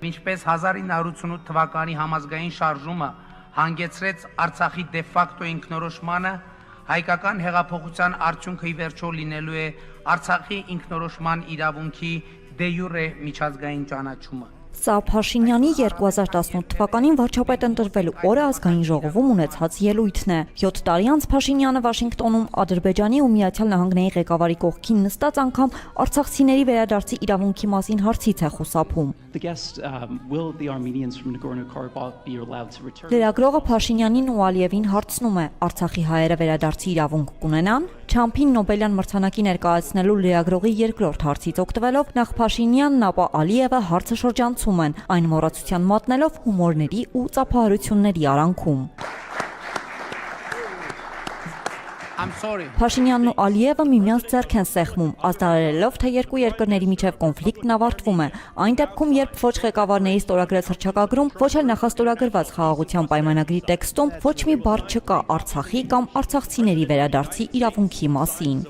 Ինչպես 1988 թվականի համազգային շարժումը հանգեցրեց Արցախի դե ֆակտո ինքնորոշմանը, հայկական հեղափոխության արդյունքը ի վերջո լինելու է Արցախի ինքնորոշման իրավունքի դե յուրե միջազգային ճանաչումը։ Սա Փաշինյանի 2018 թվականին վարչապետ ընտրվելու օրը ազգային ժողովում ունեցած ելույթն է։ 7 տարի անց Փաշինյանը Վաշինգտոնում Ադրբեջանի ու Միացյալ Նահանգների ղեկավարի կողքին նստած անգամ արցախցիների վերադարձի իրավունքի մասին հարցից է խուսափում։ Լրագրողը Փաշինյանին ու Ալիևին հարցնում է. Արցախի հայերը վերադարձի իրավունք կունենան։ Չամփին Նոբելյան մրցանակի ներկայացնելու լրագրողի երկրորդ հարցից օգտվելով նախ Փաշինյանն, ապա Ալիևը հարցը շրջանցում են, այն մոռացության մատնելով հումորների ու ծափահարությունների արանքում։ Փաշինյանն ու Ալիևը միմյանց ձեռք են սեղմում, ազդարարելով, թե երկու երկրների միջև կոնֆլիկտն ավարտվում է։ Այն դեպքում, երբ ոչ ղեկավարների ստորագրած հռչակագրում, ոչ էլ նախաստորագրված խաղաղության պայմանագրի տեքստում ոչ մի բառ չկա Արցախի կամ արցախցիների վերադարձի իրավունքի մասին։